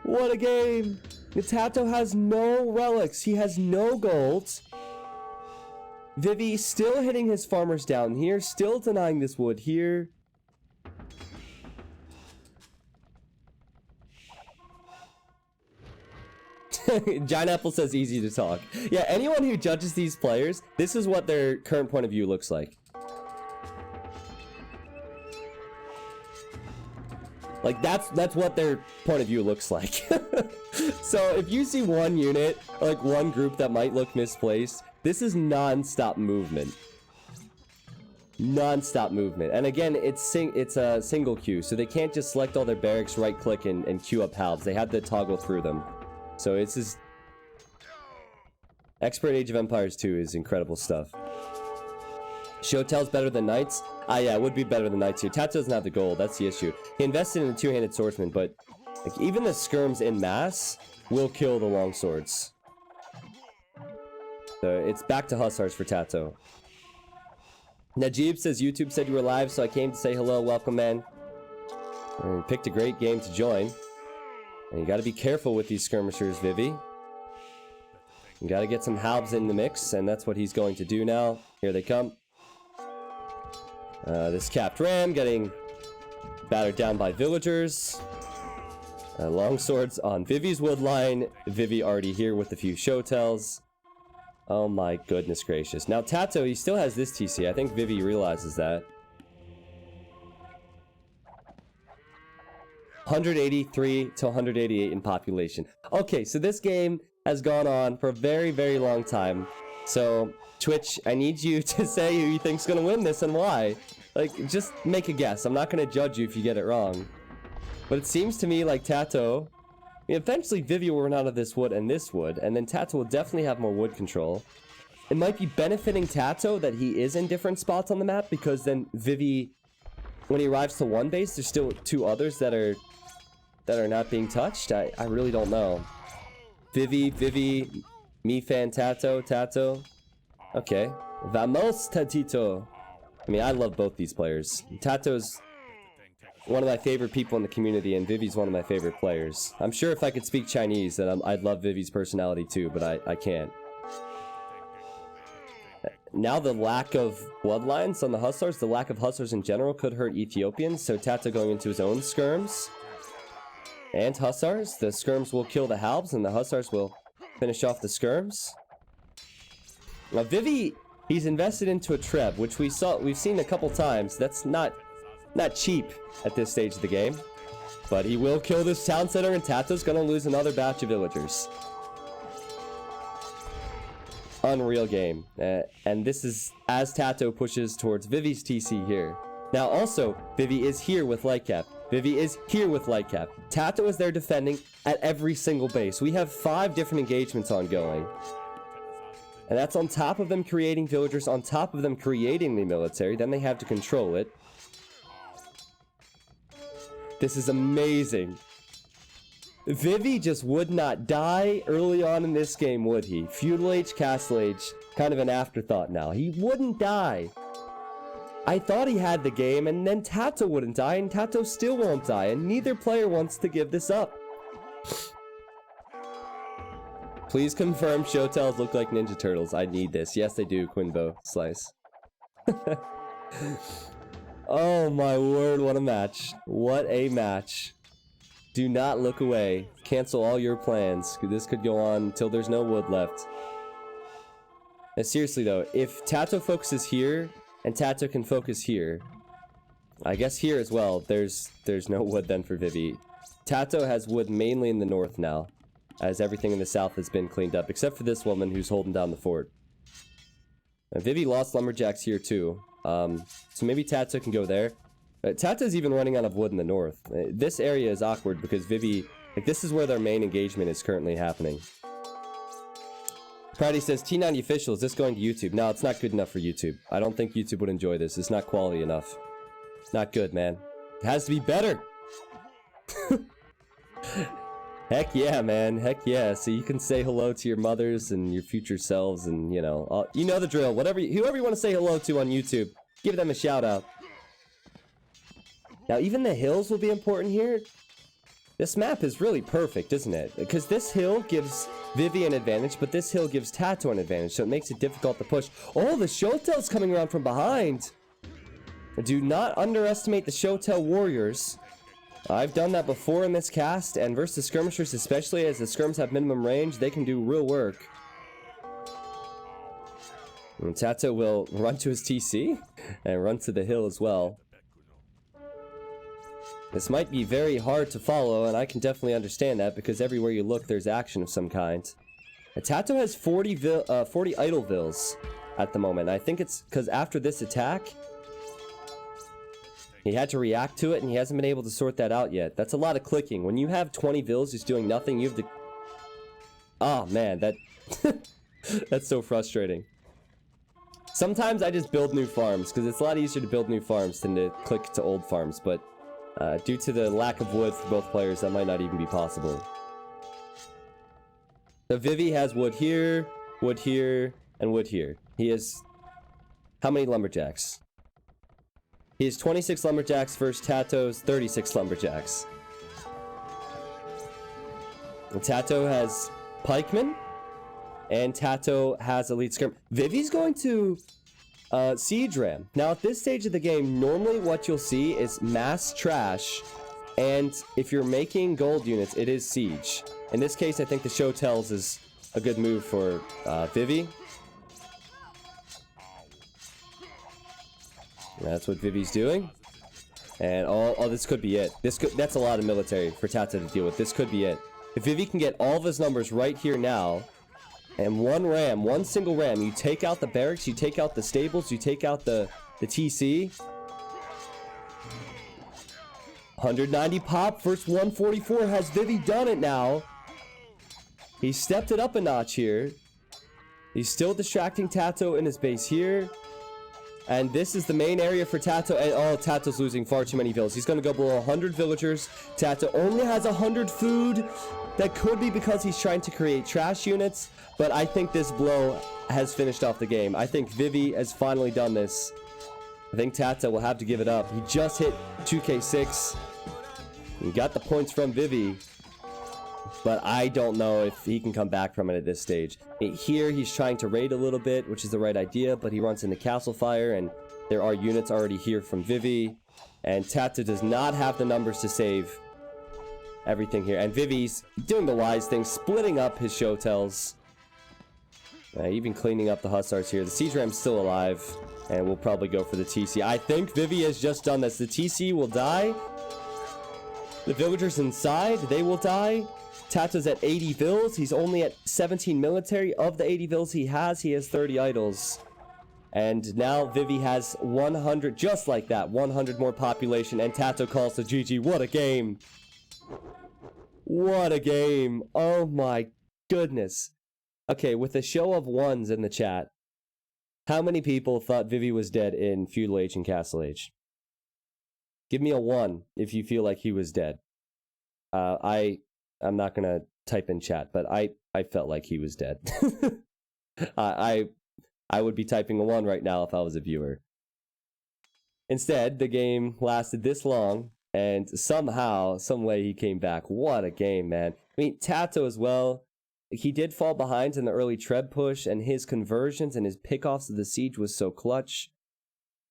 What a game! Tatoh has no relics. He has no gold. Vivi still hitting his farmers down here, still denying this wood here. Giant Apple says easy to talk. Yeah, anyone who judges these players, this is what their current point of view looks like. Like, that's what their point of view looks like. So, if you see one unit, or like one group that might look misplaced, this is non-stop movement. Non-stop movement. And again, it's a single queue, so they can't just select all their barracks, right-click, and queue up halves. They have to toggle through them. So, it's just... Expert Age of Empires 2 is incredible stuff. Showtel's better than Knights? Ah, yeah, it would be better than Knights here. Tatoh doesn't have the gold, that's the issue. He invested in a two-handed swordsman, but like, even the skirms in mass will kill the longswords. So it's back to hussars for Tatoh. Najib says YouTube said you were live, so I came to say hello, welcome, man. And you picked a great game to join. And you gotta be careful with these skirmishers, Vivi. You gotta get some halves in the mix, and that's what he's going to do now. Here they come. This capped ram getting battered down by villagers. Longswords on Vivi's wood line. Vivi already here with a few Showtells. Oh my goodness gracious. Now Tatoh, he still has this TC. I think Vivi realizes that. 183 to 188 in population. Okay, so this game has gone on for a very, very long time. So, Twitch, I need you to say who you think's gonna win this and why. Like, just make a guess. I'm not gonna judge you if you get it wrong. But it seems to me like Tatoh... I mean, eventually Vivi will run out of this wood, and then Tatoh will definitely have more wood control. It might be benefiting Tatoh that he is in different spots on the map, because then Vivi, when he arrives to one base, there's still two others that are not being touched. I really don't know. Vivi, me fan Tatoh. Okay. Vamos, Tatito. I mean, I love both these players. Tato's one of my favorite people in the community, and Vivi's one of my favorite players. I'm sure if I could speak Chinese, then I'd love Vivi's personality too, but I can't. Now the lack of bloodlines on the hussars, the lack of hussars in general could hurt Ethiopians, so Tatoh going into his own skirms. And hussars. The skirms will kill the halbs, and the hussars will finish off the skirms. Now Vivi, he's invested into a treb, which we've seen a couple times. That's not cheap at this stage of the game. But he will kill this town center, and Tato's gonna lose another batch of villagers. Unreal game. And this is as Tatoh pushes towards Vivi's TC here. Now also, Vivi is here with Lightcap. Vivi is here with Lightcap. Tatoh is there defending at every single base. We have 5 different engagements ongoing. And that's on top of them creating villagers, on top of them creating the military. Then they have to control it. This is amazing. Vivi just would not die early on in this game, would he? Feudal Age, Castle Age, kind of an afterthought now. He wouldn't die. I thought he had the game, and then Tatoh wouldn't die, and Tatoh still won't die, and neither player wants to give this up. Please confirm Showtells look like Ninja Turtles. I need this. Yes, they do, Quinbo. Slice. Oh my word, what a match. What a match. Do not look away. Cancel all your plans. This could go on until there's no wood left. Now, seriously though, if Tatoh focuses here, and Tatoh can focus here, I guess here as well, there's no wood then for Vivi. Tatoh has wood mainly in the north now, as everything in the south has been cleaned up, except for this woman who's holding down the fort. Now, Vivi lost lumberjacks here too. So maybe Tatoh can go there. Tatoh's even running out of wood in the north. This area is awkward because Vivi... Like, this is where their main engagement is currently happening. Pratty says, T90 official, is this going to YouTube? No, it's not good enough for YouTube. I don't think YouTube would enjoy this. It's not quality enough. Not good, man. It has to be better. Heck yeah, man. Heck yeah. So you can say hello to your mothers and your future selves and, you know the drill. Whoever you want to say hello to on YouTube, give them a shout out. Now, even the hills will be important here. This map is really perfect, isn't it? Because this hill gives Vivi an advantage, but this hill gives Tatoh an advantage, so it makes it difficult to push. Oh, the Shotel's coming around from behind. Do not underestimate the Shotel warriors. I've done that before in this cast, and versus skirmishers, especially as the skirms have minimum range, they can do real work. And Tatoh will run to his TC and run to the hill as well. This might be very hard to follow, and I can definitely understand that because everywhere you look, there's action of some kind. Tatoh has 40 idle vills at the moment. I think it's because after this attack, he had to react to it, and he hasn't been able to sort that out yet. That's a lot of clicking. When you have 20 vills just doing nothing, you have to... Oh, man, that... That's so frustrating. Sometimes I just build new farms, because it's a lot easier to build new farms than to click to old farms, but... due to the lack of wood for both players, that might not even be possible. So Vivi has wood here, and wood here. He has... How many lumberjacks? He has 26 lumberjacks versus Tatoh's 36 lumberjacks. And Tatoh has pikemen, and Tatoh has elite skirm. Vivi's going to... siege ram. Now at this stage of the game, normally what you'll see is mass trash, and if you're making gold units, it is siege. In this case, I think the Shotels is a good move for Vivi. That's what Vivi's doing. And oh, this could be it. That's a lot of military for Tatoh to deal with. This could be it. If Vivi can get all of his numbers right here now, and one single ram, you take out the barracks, you take out the stables, you take out the TC. 190 pop versus 144. Has Vivi done it now? He stepped it up a notch here. He's still distracting Tatoh in his base here. And this is the main area for Tatoh. And oh, Tatoh's losing far too many villas. He's going to go below 100 villagers. Tatoh only has 100 food. That could be because he's trying to create trash units. But I think this blow has finished off the game. I think Vivi has finally done this. I think Tatoh will have to give it up. He just hit 2k6. He got the points from Vivi. But I don't know if he can come back from it at this stage. Here, he's trying to raid a little bit, which is the right idea, but he runs into Castle Fire, and there are units already here from Vivi. And Tatoh does not have the numbers to save everything here. And Vivi's doing the wise thing, splitting up his Shotels. Even cleaning up the Hussars here. The Siege Ram's still alive, and we'll probably go for the TC. I think Vivi has just done this. The TC will die. The villagers inside, they will die. Tatoh's at 80 vills. He's only at 17 military. Of the 80 vills he has 30 idols. And now Vivi has 100, just like that, 100 more population. And Tatoh calls to GG. What a game. What a game. Oh my goodness. Okay, with a show of ones in the chat, how many people thought Vivi was dead in Feudal Age and Castle Age? Give me a 1 if you feel like he was dead. I'm not gonna type in chat, but I felt like he was dead. I would be typing a 1 right now if I was a viewer. Instead, the game lasted this long, and somehow, some way he came back. What a game, man. I mean, Tatoh as well. He did fall behind in the early Treb push, and his conversions and his pickoffs of the siege was so clutch.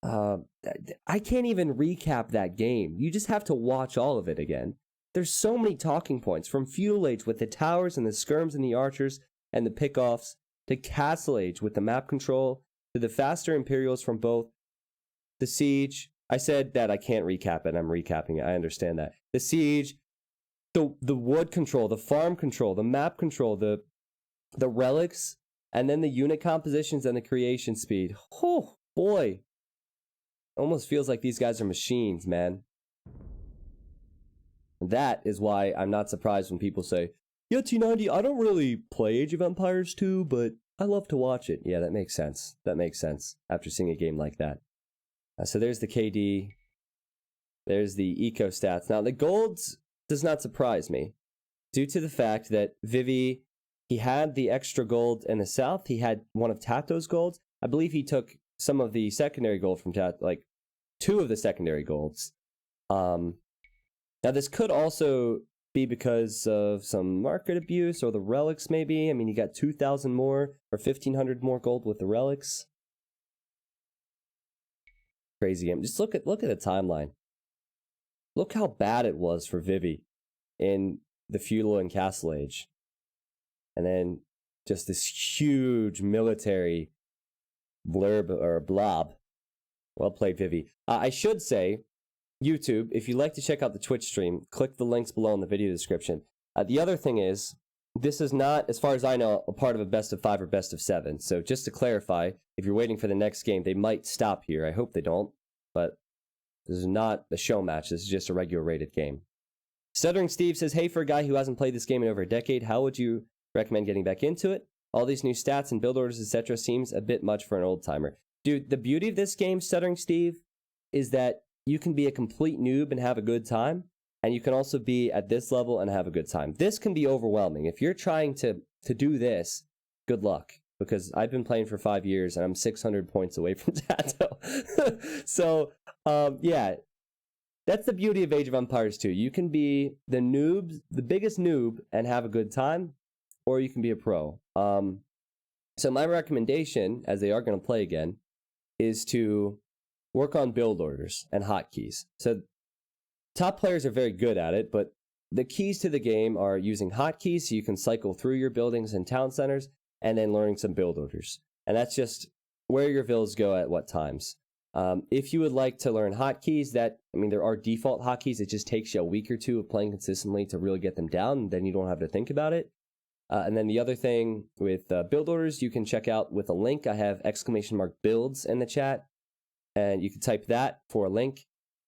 I can't even recap that game. You just have to watch all of it again. There's so many talking points, from Feudal Age with the towers and the skirms and the archers and the pickoffs, to Castle Age with the map control, to the faster Imperials from both. The siege, I said that I can't recap it, I'm recapping it, I understand that. The siege, the wood control, the farm control, the map control, the relics, and then the unit compositions and the creation speed. Oh boy, almost feels like these guys are machines, man. That is why I'm not surprised when people say, yeah, T90, I don't really play Age of Empires 2, but I love to watch it. Yeah, that makes sense. That makes sense after seeing a game like that. So there's the KD. There's the eco stats. Now, the golds does not surprise me due to the fact that Vivi, he had the extra gold in the south. He had one of Tato's golds. I believe he took some of the secondary gold from Tatoh, like 2 of the secondary golds. Now, this could also be because of some market abuse or the relics, maybe. I mean, you got 2,000 more or 1,500 more gold with the relics. Crazy game. Just look at the timeline. Look how bad it was for Vivi in the feudal and castle age. And then just this huge military blurb or blob. Well played, Vivi. I should say, YouTube, if you'd like to check out the Twitch stream, click the links below in the video description. The other thing is, this is not, as far as I know, a part of a best of 5 or best of 7. So just to clarify, if you're waiting for the next game, they might stop here. I hope they don't, but this is not a show match. This is just a regular rated game. Stuttering Steve says, hey, for a guy who hasn't played this game in over a decade, how would you recommend getting back into it? All these new stats and build orders, etc. seems a bit much for an old timer. Dude, the beauty of this game, Stuttering Steve, is that you can be a complete noob and have a good time, and you can also be at this level and have a good time. This can be overwhelming. If you're trying to do this, good luck, because I've been playing for 5 years and I'm 600 points away from Tatoh. So, yeah, that's the beauty of Age of Empires 2. You can be the biggest noob and have a good time, or you can be a pro. So my recommendation, as they are going to play again, is to work on build orders and hotkeys. So top players are very good at it, but the keys to the game are using hotkeys so you can cycle through your buildings and town centers, and then learning some build orders. And that's just where your villas go at what times. If you would like to learn hotkeys, there are default hotkeys. It just takes you a week or 2 of playing consistently to really get them down, and then you don't have to think about it. And then the other thing with build orders, you can check out with a link. I have !builds in the chat, and you can type that for a link,